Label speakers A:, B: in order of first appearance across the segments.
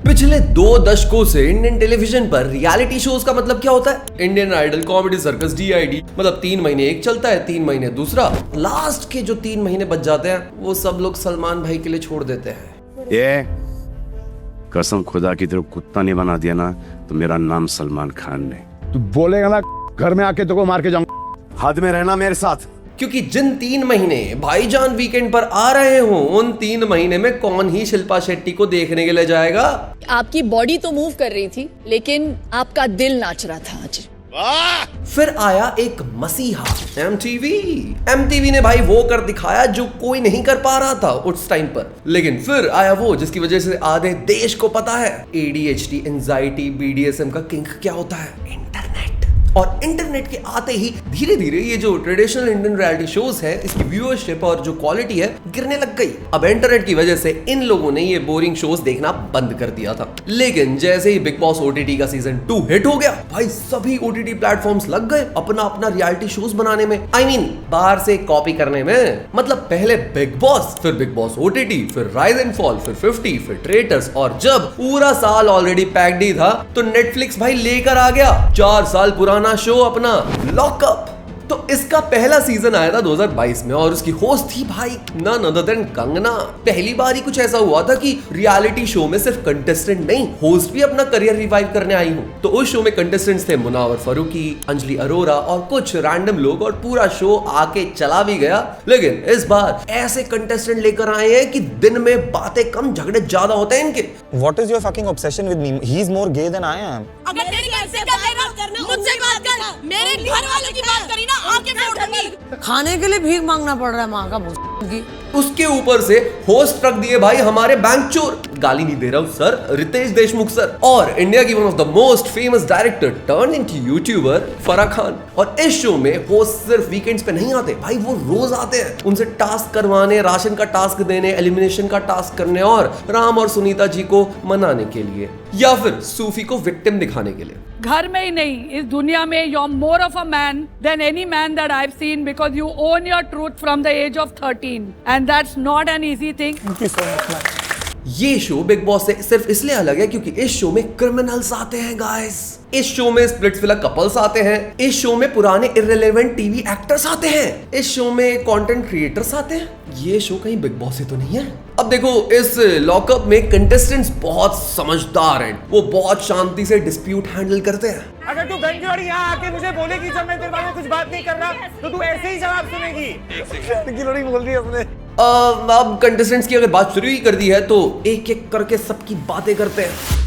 A: पिछले 2 दशकों से इंडियन टेलीविजन पर रियलिटी शोज का मतलब क्या होता है? Indian Idol, comedy circus, DID, मतलब 3 महीने एक चलता है, 3 महीने दूसरा। लास्ट के जो 3 महीने बच जाते हैं वो सब लोग सलमान भाई के लिए छोड़ देते हैं।
B: ये कसम खुदा की तरफ कुत्ता नहीं बना दिया ना तो मेरा नाम सलमान खान नहीं।
C: तू बोलेगा ना घर में आके तो मार के जाऊंगा।
B: हद में रहना मेरे साथ।
A: क्योंकि जिन 3 महीने भाईजान वीकेंड पर आ रहे हों उन 3 महीने में कौन ही शिल्पा शेट्टी को देखने के लिए जाएगा?
D: आपकी बॉडी तो मूव कर रही थी लेकिन आपका दिल नाच रहा था आज।
A: फिर आया एक मसीहा, MTV ने भाई वो कर दिखाया जो कोई नहीं कर पा रहा था उस टाइम पर। लेकिन फिर आया वो जिसकी वजह से आधे देश को पता है ADHD, एंजाइटी, BDSM का किंग क्या होता है, इंटरनेट। और इंटरनेट के आते ही धीरे धीरे ये जो ट्रेडिशनल इंडियन रियलिटी शोज है इसकी व्यूअरशिप और जो क्वालिटी है गिरने लग गई। अब इंटरनेट की वजह से इन लोगों ने ये बोरिंग शोज देखना बंद कर दिया था। लेकिन जैसे ही बिग बॉस OTT का सीजन 2 हिट हो गया भाई सभी OTT प्लेटफॉर्म्स लग गए अपना अपना रियलिटी शोज बनाने में। बाहर से कॉपी करने में। मतलब पहले बिग बॉस, फिर बिग बॉस OTT, फिर राइज एंड फॉल, फिर 50, फिर ट्रेटर्स, और जब पूरा साल ऑलरेडी पैक्ड ही था तो नेटफ्लिक्स भाई लेकर आ गया 4 साल पुराना शो अपना लॉकअप। तो इसका पहला सीजन आया था 2022 में और उसकी होस्ट थी भाई नन अदर देन कंगना। पहली बार ही कुछ ऐसा हुआ था कि रियलिटी शो में सिर्फ कंटेस्टेंट नहीं होस्ट भी अपना करियर रिवाइव करने आई हूं। तो उस शो में कंटेस्टेंट्स थे मुनावर फारूकी, अंजलि अरोरा और कुछ रैंडम लोग, और पूरा शो आके चला भी गया। लेकिन इस बार ऐसे कंटेस्टेंट लेकर आए हैं कि दिन में बातें कम झगड़े ज्यादा होते हैं इनके।
E: What is your fucking obsession with me? He is more gay than I am.
F: अगर तेरी कैसे मुझसे बात कर, मेरे घर वालों की बात करी ना आके फोड़ दूंगी।
G: खाने के लिए भीख मांगना पड़ रहा है माँ का की।
A: उसके ऊपर से होस्ट रख दिए भाई हमारे बैंक चोर, गाली नहीं दे रहा हूं सर, रितेश देशमुख सर, और इंडिया की one of the most famous director turn into YouTuber Farah Khan. और इस शो में होस्ट सिर्फ वीकेंड्स पे नहीं आते भाई, वो रोज आते हैं उनसे टास्क करवाने, राशन का टास्क देने, एलिमिनेशन का टास्क करने और राम और सुनीता जी को मनाने के लिए, या फिर सूफी को विक्टिम दिखाने के लिए।
H: घर में ही नहीं, इस दुनिया में you are more of a man than any man that I have seen because you own your truth from the age of 13 and that's not an easy thing.
E: Thank you so much, man.
A: ये show Bigg Boss से सिर्फ इसलिए अलग है क्योंकि इस show में criminals आते हैं गाइस, इस शो में स्प्लिट्सविला कपल्स आते हैं, इस शो में पुराने इररिलेवेंट टीवी एक्टर्स आते हैं, इस शो में कंटेंट क्रिएटर्स आते हैं। ये शो कहीं बिग बॉस से तो नहीं है। अब देखो इस लॉकअप में कंटेस्टेंट्स बहुत समझदार हैं, वो बहुत शांति से डिस्प्यूट हैंडल करते हैं।
I: अगर तू गंजवाड़ी यहाँ आके मुझे बोलेगी जब मैं तेरे बारे में कुछ बात नहीं कर रहा तो तू ऐसे ही जवाब सुनेगी।
E: गिलोड़ी बोल रही है अपने।
A: अब कंटेस्टेंट्स की अगर बात शुरू ही कर दी है तो एक एक करके सबकी बातें करते हैं।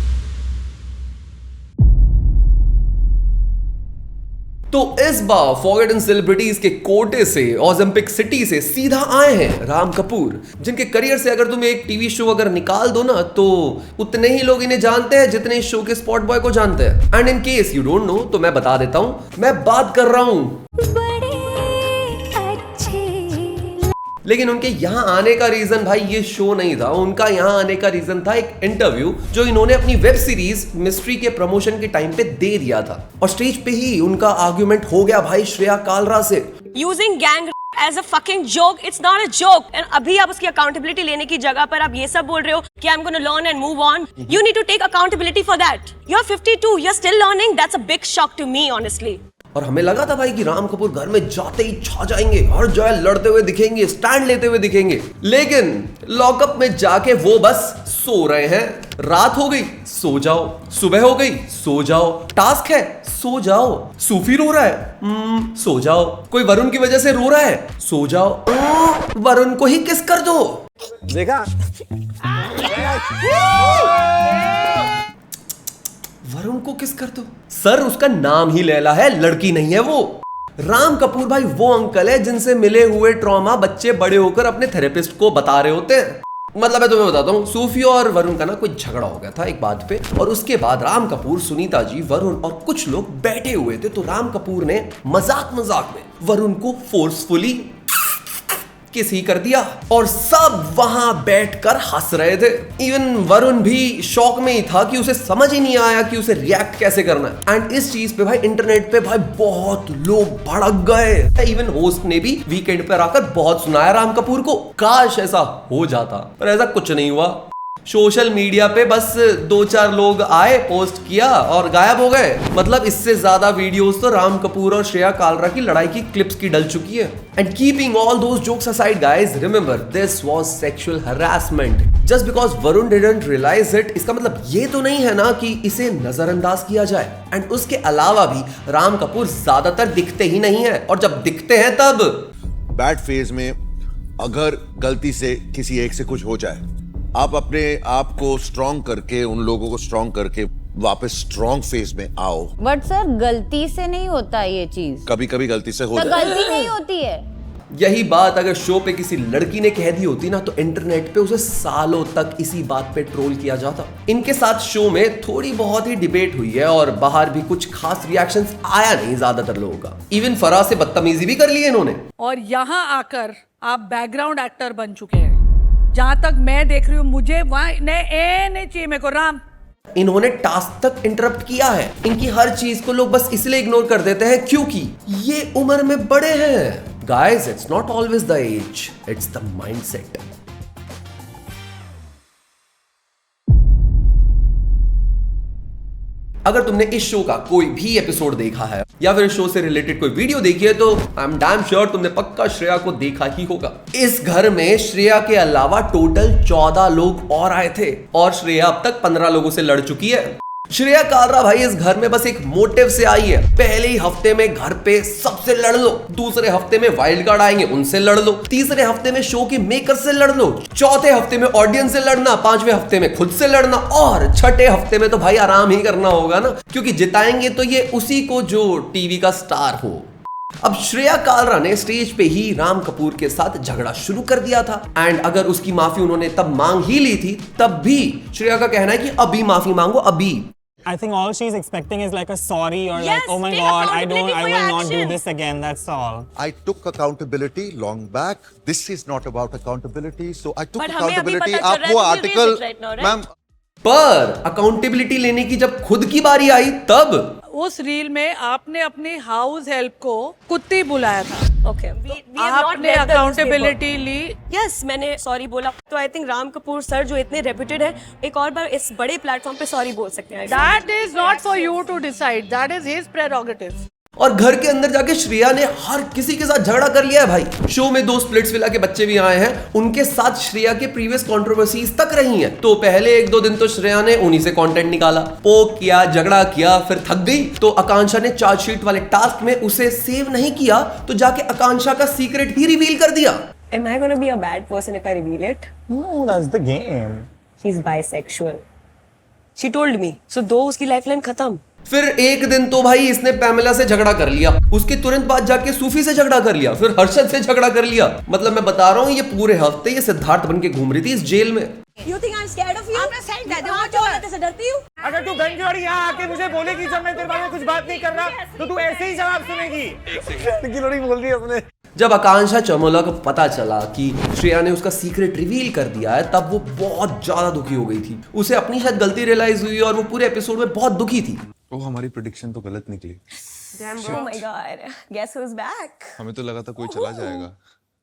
A: तो इस बार फॉरगॉटन सेलिब्रिटीज के कोटे से, ओलंपिक सिटी से सीधा आए हैं राम कपूर, जिनके करियर से अगर तुम एक टीवी शो अगर निकाल दो ना तो उतने ही लोग इन्हें जानते हैं जितने इस शो के स्पॉट बॉय को जानते हैं। And in case you don't know तो मैं बता देता हूं, मैं बात कर रहा हूं। लेकिन उनके यहाँ आने का रीजन भाई ये शो नहीं था, उनका यहाँ आने का रीजन था एक इंटरव्यू जो इन्होंने अपनी वेब सीरीज मिस्ट्री के प्रमोशन के टाइम पे दे दिया था। और स्टेज पे ही उनका आर्ग्यूमेंट हो गया भाई श्रेया कालरा से।
F: Using gang as a fucking joke, it's not a joke. And अभी आप उसकी अकाउंटेबिलिटी लेने की जगह पर आप ये सब बोल रहे हो कि I'm going to learn and move on. You need to take accountability for that. You're 52, you're still learning. That's a big shock to me, honestly.
A: और हमें लगा था भाई कि राम कपूर घर में जाते ही छा जाएंगे, हर जगह लड़ते हुए दिखेंगे, स्टैंड लेते हुए दिखेंगे। लेकिन लॉकअप में जाके वो बस सो रहे हैं। रात हो गई, सो जाओ, सुबह हो गई, सो जाओ, टास्क है, सो जाओ, सूफी रो रहा है, सो जाओ, कोई वरुण की वजह से रो रहा है, सो जाओ, वरुण को ही किस कर दो।
E: देखा?
A: वरुण को किस कर दो सर, उसका नाम ही लैला है, लड़की नहीं है वो। राम कपूर भाई वो अंकल है जिनसे मिले हुए ट्रॉमा बच्चे बड़े होकर अपने थेरेपिस्ट को बता रहे होते हैं। मतलब मैं तुम्हें बताता हूँ, सूफी और वरुण का ना कोई झगड़ा हो गया था एक बात पे, और उसके बाद राम कपूर, सुनीता जी, वरुण और कुछ लोग बैठे हुए थे। तो राम कपूर ने मजाक मजाक में वरुण को फोर्सफुली किस ही कर दिया और सब वहां बैठकर हंस रहे थे। इवन वरुण भी शॉक में ही था कि उसे समझ ही नहीं आया कि उसे रिएक्ट कैसे करना है। एंड इस चीज पे भाई इंटरनेट पे भाई बहुत लोग भड़क गए। इवन होस्ट ने भी वीकेंड पर आकर बहुत सुनाया राम कपूर को, काश ऐसा हो जाता, पर ऐसा कुछ नहीं हुआ। सोशल मीडिया पे बस 2-4 लोग आए, पोस्ट किया और गायब हो गए। मतलब इससे ज्यादा वीडियोस तो राम कपूर और श्रेया कालरा की लड़ाई की क्लिप्स की डल चुकी है। And keeping all those jokes aside guys, remember this was sexual harassment. Just because Varun didn't realise it, इसका मतलब ये तो नहीं है ना कि इसे नजरअंदाज किया जाए। एंड उसके अलावा भी राम कपूर ज्यादातर दिखते ही नहीं है, और जब दिखते हैं तब
J: बैड फेज में अगर गलती से किसी एक से कुछ हो जाए, आप अपने आप को स्ट्रॉन्ग करके, उन लोगों को स्ट्रॉन्ग करके वापस स्ट्रॉन्ग फेज में आओ।
K: बट सर गलती से नहीं होता ये चीज,
J: कभी कभी गलती से हो
K: तो
J: जाए।
K: गलती नहीं होती है।
A: यही बात अगर शो पे किसी लड़की ने कह दी होती ना, तो इंटरनेट पे उसे सालों तक इसी बात पे ट्रोल किया जाता। इनके साथ शो में थोड़ी बहुत ही डिबेट हुई है और बाहर भी कुछ खास रिएक्शंस आया नहीं ज्यादातर लोगों का। इवन फराह से बदतमीजी भी कर ली है इन्होंने।
H: और यहाँ आकर आप बैकग्राउंड एक्टर बन चुके हैं। जहां तक मैं देख रही हूँ, मुझे वहां नहीं चाहिए मेरे को राम।
A: इन्होंने टास्क तक इंटरप्ट किया है। इनकी हर चीज को लोग बस इसलिए इग्नोर कर देते हैं क्योंकि ये उम्र में बड़े हैं। Guys, it's not always the age, it's the mindset. अगर तुमने इस शो का कोई भी एपिसोड देखा है या फिर शो से रिलेटेड कोई वीडियो देखी है, तो आई एम डैम श्योर तुमने पक्का श्रेया को देखा ही होगा। इस घर में श्रेया के अलावा टोटल 14 लोग और आए थे और श्रेया अब तक 15 लोगों से लड़ चुकी है। श्रेया कालरा भाई इस घर में बस एक मोटिव से आई है। पहले ही हफ्ते में घर पे सबसे लड़ लो, दूसरे हफ्ते में वाइल्ड कार्ड आएंगे उनसे लड़ लो, तीसरे हफ्ते में शो के मेकर से लड़ लो, चौथे हफ्ते में ऑडियंस से लड़ना, पांचवें हफ्ते में खुद से लड़ना, और छठे हफ्ते में तो भाई आराम ही करना होगा ना, क्योंकि जिताएंगे तो ये उसी को जो टीवी का स्टार हो। अब श्रेया कालरा ने स्टेज पे ही राम कपूर के साथ झगड़ा शुरू कर दिया था। एंड अगर उसकी माफी उन्होंने तब मांग ही ली थी, तब भी श्रेया का कहना है कि अभी माफी मांगो अभी।
E: I think all she's expecting is like a sorry or
F: Yes,
E: like, oh my
F: take
E: god, I
F: accountability for
E: will
F: your
E: not do
F: actions.
E: this again. That's all.
J: I took accountability long back. This is not about accountability, so I took
F: But हमें अभी
J: accountability.
F: पता चल रहा है
J: आप वो
F: that you
J: article,
F: raised it right now, right?
J: Ma'am,
A: पर accountability लेने की जब खुद की बारी आई तब
H: उस रील में आपने अपनी हाउस हेल्प को कुत्ती बुलाया था।
F: Okay. We have not
H: आपने
F: read the
H: अकाउंटेबिलिटी
F: newspaper.
H: ली।
F: Yes, मैंने सॉरी बोला। तो I think Ram Kapoor sir जो इतने रेप्यूटेड है, एक और बार इस बड़े प्लेटफॉर्म पे सॉरी बोल सकते हैं।
H: That is not for you to decide. That is his prerogative.
A: और घर के अंदर जाके श्रेया ने हर किसी के साथ झगड़ा कर लिया है भाई। शो में 2 स्प्लिट्सविला के बच्चे भी आए हैं, उनके साथ श्रेया के प्रीवियस कंट्रोवर्सीज तक रही हैं। तो पहले 1-2 दिन तो श्रेया ने उन्हीं से कंटेंट निकाला, पोक किया, झगड़ा किया, फिर थक गई तो आकांक्षा ने चार्जशीट वाले टास्क में उसे सेव नहीं किया, तो जाके आकांक्षा का सीक्रेट ही रिवील कर दिया।
F: Am I gonna be a bad person if I reveal it?
E: No, that's the game.
F: He's bisexual. She told me. So दो उसकी लाइफलाइन खत्म।
A: फिर एक दिन तो भाई इसने पैमेला से झगड़ा कर लिया, उसके तुरंत बाद जाके सूफी से झगड़ा कर लिया, फिर हर्षद से झगड़ा कर लिया। मतलब मैं बता रहा हूँ ये पूरे हफ्ते ये सिद्धार्थ बन के घूम रही थी इस जेल में।
F: You think I'm scared of you? I'm not saying that. हाँ, तो मैं तेरे डरती हूँ।
I: अगर तू गंजौड़ी यहाँ आके मुझे बोलेगी जब मैं तेरे बारे में कुछ बात नहीं कर रहा, तो तू ऐसे ही जवाब सुनेगी।
E: गिलोड़ी बोल रही है अपने।
A: जब आकांक्षा चमोला को पता चला कि श्रेया ने उसका सीक्रेट रिवील कर दिया है, तब वो बहुत ज्यादा दुखी हो गई थी। उसे अपनी शायद गलती रियलाइज हुई और वो पूरे एपिसोड में बहुत दुखी थी।
J: वो हमारी प्रेडिक्शन तो गलत निकली।
F: Oh my God. Guess who's back?
J: हमें तो लगा था कोई चला जाएगा।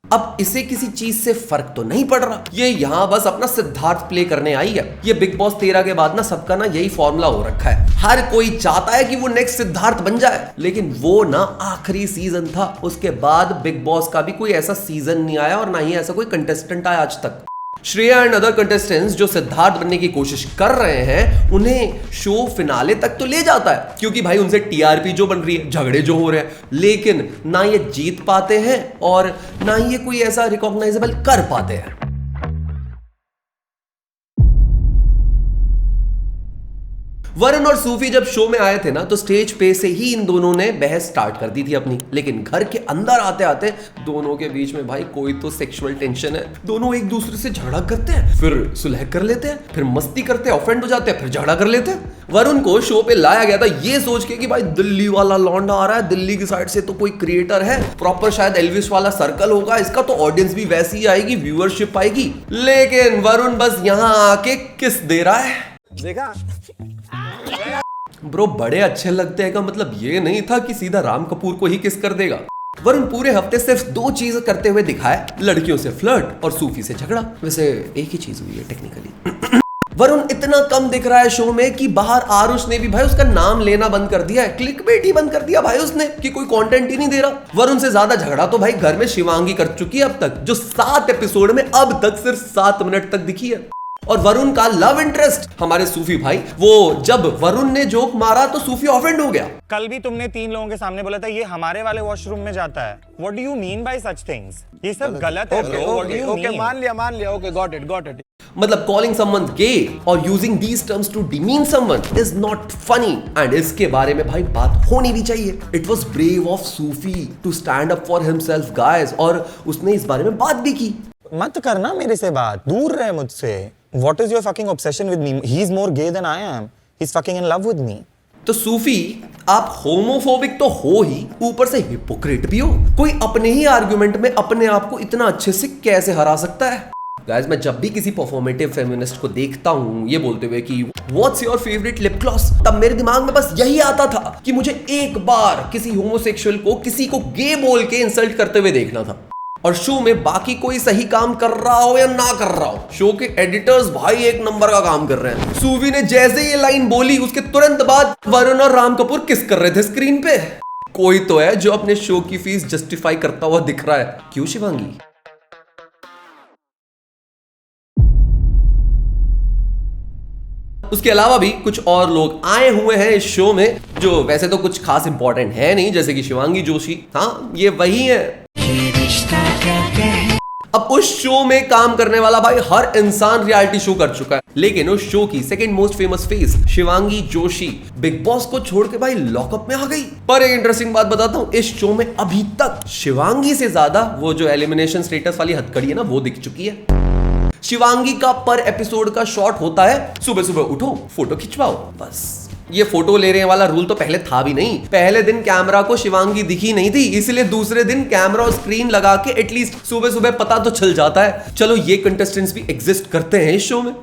A: अब इसे किसी चीज से फर्क तो नहीं पड़ रहा, ये यहाँ बस अपना सिद्धार्थ प्ले करने आई है। ये बिग बॉस 13 के बाद ना सबका ना यही फॉर्मूला हो रखा है, हर कोई चाहता है कि वो नेक्स्ट सिद्धार्थ बन जाए, लेकिन वो ना आखिरी सीजन था, उसके बाद बिग बॉस का भी कोई ऐसा सीजन नहीं आया और ना ही ऐसा कोई कंटेस्टेंट आया आज तक। श्रेया एंड अदर कंटेस्टेंट्स जो सिद्धार्थ बनने की कोशिश कर रहे हैं, उन्हें शो फिनाले तक तो ले जाता है, क्योंकि भाई उनसे टीआरपी जो बन रही है, झगड़े जो हो रहे हैं, लेकिन ना ये जीत पाते हैं और ना ही ये कोई ऐसा रिकॉग्नाइजेबल कर पाते हैं। वरुण और सूफी जब शो में आए थे ना, तो स्टेज पे से ही इन दोनों ने बहस स्टार्ट कर दी थी अपनी, लेकिन घर के अंदर आते आते दोनों के बीच में भाई कोई तो सेक्सुअल टेंशन है। दोनों एक दूसरे से झगड़ा करते हैं, फिर सुलह कर लेते हैं, फिर मस्ती करते हैं, ऑफेंड हो जाते हैं, फिर झगड़ा कर लेते हैं। वरुण को शो पे लाया गया था ये सोच के कि भाई दिल्ली वाला लौंडा आ रहा है, दिल्ली की साइड से तो कोई क्रिएटर है, प्रॉपर शायद एल्विस वाला सर्कल होगा इसका, तो ऑडियंस भी वैसी ही आएगी, व्यूअरशिप आएगी। लेकिन वरुण बस यहाँ आके किस दे रहा है।
E: देखा?
A: ब्रो बड़े अच्छे लगते हैं का मतलब ये नहीं था कि सीधा राम कपूर को ही किस कर देगा। वरुण पूरे हफ्ते सिर्फ 2 चीज करते हुए दिखाए, लड़कियों से फ्लर्ट और सूफी से झगड़ा। वैसे एक ही चीज हुई है टेक्निकली। वरुण इतना कम दिख रहा है शो में कि बाहर आरुष ने भी भाई उसका नाम लेना बंद कर दिया है, क्लिकबेट ही बंद कर दिया भाई उसने कि कोई कंटेंट ही नहीं दे रहा। वरुण से ज्यादा झगड़ा तो भाई घर में शिवांगी कर चुकी है अब तक, जो 7 एपिसोड में अब तक सिर्फ 7 मिनट तक दिखी है। और वरुण का लव इंटरेस्ट हमारे सूफी भाई, वो जब वरुण ने जोक मारा तो सूफी ऑफेंड हो गया।
E: कल भी तुमने 3 लोगों के सामने बोला था ये हमारे वाले वॉशरूम में जाता है। What do you mean by such things? ये सब गलत है bro. What do you mean?
I: मान लिया ओके गॉट इट
A: मतलब calling someone gay और using these terms to demean someone is not funny and इसके बारे में भाई बात होनी भी चाहिए। It was brave of Sufi to stand up for himself guys, और उसने इस बारे में बात भी की।
E: मत करना मेरे से बात, दूर रहे मुझसे। What is your fucking obsession with me? He's more gay than I am. He's fucking in love with me.
A: तो सूफी आप होमोफोबिक तो हो ही, ऊपर से हिपोक्रेट भी हो। कोई अपने ही आर्गुमेंट में अपने आप को इतना अच्छे से कैसे हरा सकता है? गाइस, मैं जब भी किसी परफॉर्मेटिव फेमिनिस्ट को देखता हूँ ये बोलते हुए कि what's your favourite lip gloss, तब मेरे दिमाग में बस यही आता था कि मुझे एक बार किसी होमोसेक्सुअल को किसी को गे बोल के इंसल्ट करते हुए देखना था। और शो में बाकी कोई सही काम कर रहा हो या ना कर रहा हो, शो के एडिटर्स भाई एक नंबर का काम कर रहे हैं। सूवी ने जैसे ये लाइन बोली उसके तुरंत बाद वरुण और राम कपूर किस कर रहे थे स्क्रीन पे। कोई तो है जो अपने शो की फीस जस्टिफाई करता हुआ दिख रहा है, क्यों शिवांगी? उसके अलावा भी कुछ और लोग आए हुए हैं इस शो में जो वैसे तो कुछ खास इंपॉर्टेंट है नहीं, जैसे कि शिवांगी जोशी। हाँ, ये वही है। अब उस शो में काम करने वाला भाई हर इंसान रियलिटी शो कर चुका है, लेकिन उस शो की second most famous face Shivangi Joshi big boss को छोड़ के भाई लॉकअप में आ गई। पर एक इंटरेस्टिंग बात बताता हूं, इस शो में अभी तक शिवांगी से ज्यादा वो जो एलिमिनेशन स्टेटस वाली हथकड़ी है ना, वो दिख चुकी है। शिवांगी का पर एपिसोड का शॉट होता है सुबह सुबह उठो फोटो खिंचवाओ, बस। ये फोटो ले रहे वाला रूल तो पहले था भी नहीं। पहले दिन कैमरा को शिवांगी दिखी नहीं थी, इसलिए दूसरे दिन कैमरा और स्क्रीन लगा के एटलीस्ट सुबह सुबह पता तो चल जाता है। चलो, ये कंटेस्टेंट्स भी एग्जिस्ट करते हैं इस शो में।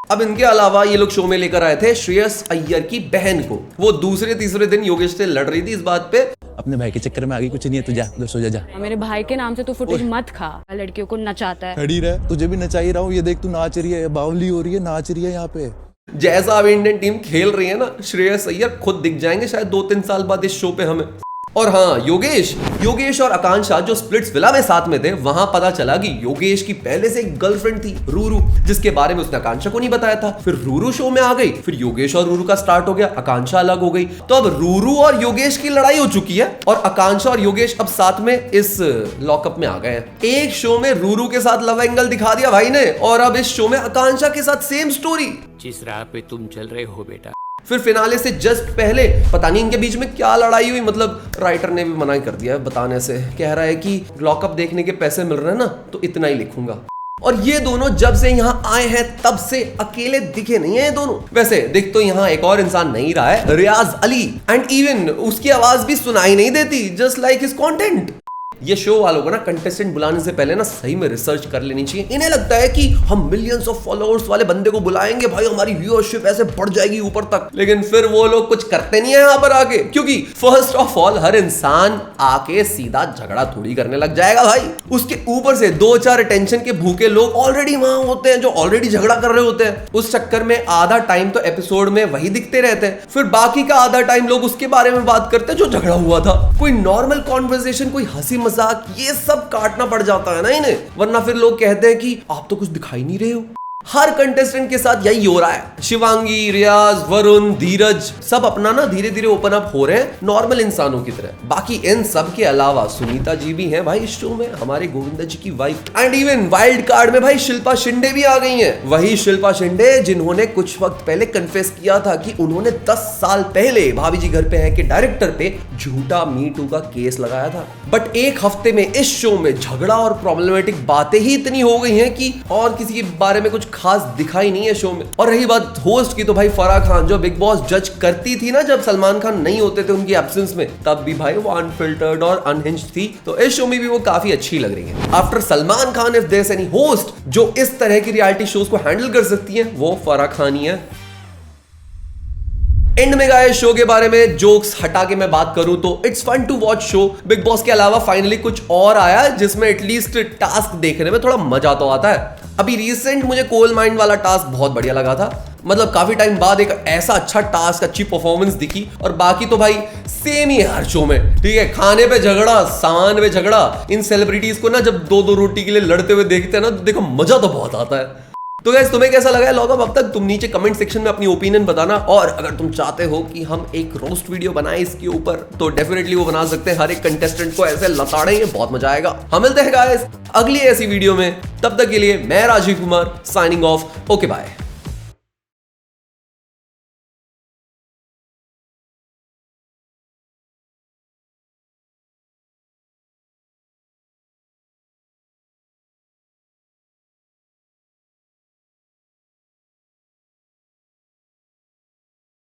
A: अब इनके अलावा ये लोग शो में लेकर आए थे श्रेयस अय्यर की बहन को। वो दूसरे तीसरे दिन योगेश से लड़ रही थी इस बात पे।
L: अपने भाई के चक्कर में आगे कुछ नहीं है, तू जा उधर सो जा।
K: मेरे भाई के नाम से तू फुटेज मत खा, लड़कियों को नचाता है।
L: खड़ी रह, तुझे भी नचा ही रहा हूँ, ये देख तू नाच रही है, बावली हो रही है, नाच रही है यहाँ पे।
A: जैसा अब इंडियन टीम खेल रही है ना, श्रेयस अय्यर खुद दिख जाएंगे शायद 2-3 साल बाद इस शो पे हमें। और हाँ, योगेश और आकांक्षा जो स्प्लिट्स विला में साथ में थे, वहां पता चला कि योगेश की पहले से एक गर्लफ्रेंड थी रूरू, जिसके बारे में उसने आकांक्षा को नहीं बताया था। फिर रूरू शो में आ गई, फिर योगेश और रूरू का स्टार्ट हो गया, आकांक्षा अलग हो गई। तो अब रूरू और योगेश की लड़ाई हो चुकी है और आकांक्षा और योगेश अब साथ में इस लॉकअप में आ गए हैं। एक शो में रूरू के साथ लव एंगल दिखा दिया भाई ने, और अब इस शो में आकांक्षा के साथ सेम स्टोरी।
M: जिस राह पे तुम चल रहे हो बेटा।
A: फिर फिनाले से जस्ट पहले पता नहीं इनके बीच में क्या लड़ाई हुई, मतलब राइटर ने भी मना कर दिया बताने से। कह रहा है कि लॉकअप देखने के पैसे मिल रहे हैं ना, तो इतना ही लिखूंगा। और ये दोनों जब से यहाँ आए हैं तब से अकेले दिखे नहीं है ये दोनों। वैसे दिख तो यहाँ एक और इंसान नहीं रहा है, रियाज अली, एंड इवन उसकी आवाज भी सुनाई नहीं देती, जस्ट लाइक हिज कंटेंट। ये शो वालों को ना कंटेस्टेंट बुलाने से पहले ना सही में रिसर्च कर लेनी चाहिए। इन्हें लगता है कि हम मिलियंस ऑफ फॉलोअर्स वाले बंदे को बुलाएंगे भाई, हमारी व्यूअरशिप ऐसे बढ़ जाएगी ऊपर तक, लेकिन फिर वो लोग कुछ करते नहीं है यहाँ पर आके। क्योंकि फर्स्ट ऑफ ऑल हर इंसान आके सीधा झगड़ा थोड़ी करने लग जाएगा भाई। उसके ऊपर से 2-4 अटेंशन के भूखे लोग ऑलरेडी वहां होते हैं जो ऑलरेडी झगड़ा कर रहे होते हैं। उस चक्कर में आधा टाइम तो एपिसोड में वही दिखते रहते हैं, फिर बाकी का आधा टाइम लोग उसके बारे में बात करते हैं जो झगड़ा हुआ था। कोई नॉर्मल कॉन्वर्सेशन, कोई हंसी मजाक, ये सब काटना पड़ जाता है ना इन्हें, वरना फिर लोग कहते हैं कि आप तो कुछ दिखाई नहीं रहे हो। हर कंटेस्टेंट के साथ यही हो रहा है। शिवांगी, रियाज, वरुण, धीरज सब अपना ना धीरे धीरे ओपन अप हो रहे हैं नॉर्मल इंसानों की तरह। बाकी इन सब के अलावा सुनीता जी भी हैं भाई इस शो में, हमारे गोविंदा जी की wife. And even wild card में भाई शिल्पा शिंदे भी आ गई हैं। वही शिल्पा शिंदे जिन्होंने कुछ वक्त पहले कन्फेस किया था कि उन्होंने 10 साल पहले भाभी जी घर पे हैं के डायरेक्टर पे झूठा मी टू का केस लगाया था। बट एक हफ्ते में इस शो में झगड़ा और प्रॉब्लमेटिक बातें ही इतनी हो गई हैं कि और किसी के बारे में कुछ खास दिखाई नहीं है शो में। और रही बात होस्ट की, तो भाई फराह खान जो बिग बॉस जज करती थी ना जब सलमान खान नहीं होते थे उनकी एब्सेंस में, तब भी भाई वो अनफिल्टर्ड और अनहिंज्ड थी। तो इस शो में भी वो काफी अच्छी लग रही है। After Salman Khan, if there is any host जो इस तरह की रियलिटी शोज को हैंडल कर सकती है, वो फराह खान ही है। एंड में गाइस शो के बारे में जोक्स हटा के मैं बात करूं तो it's fun to watch show. Bigg Boss के अलावा फाइनली कुछ और आया जिसमें एटलीस्ट टास्क देखने में थोड़ा मजा तो आता है। अभी रिसेंट मुझे कोल माइंड वाला टास्क बहुत बढ़िया लगा था। मतलब काफी टाइम बाद एक ऐसा अच्छा टास्क, अच्छी परफॉर्मेंस दिखी। और बाकी तो भाई सेम ही हर शो में, ठीक है, खाने पे झगड़ा, सामान पे झगड़ा। इन सेलिब्रिटीज को ना जब दो दो रोटी के लिए लड़ते हुए देखते हैं ना, देखो मजा तो बहुत आता है। तो गाइस, तुम्हें कैसा लगा है लॉग अप अब तक? तुम नीचे कमेंट सेक्शन में अपनी ओपिनियन बताना। और अगर तुम चाहते हो कि हम एक रोस्ट वीडियो बनाएं इसके ऊपर, तो डेफिनेटली वो बना सकते हैं। हर एक कंटेस्टेंट को ऐसे लताड़ेंगे, बहुत मजा आएगा। हम मिलते हैं गाइस अगली ऐसी वीडियो में, तब तक के लिए मैं Rajeev Kumar signing off. Okay bye.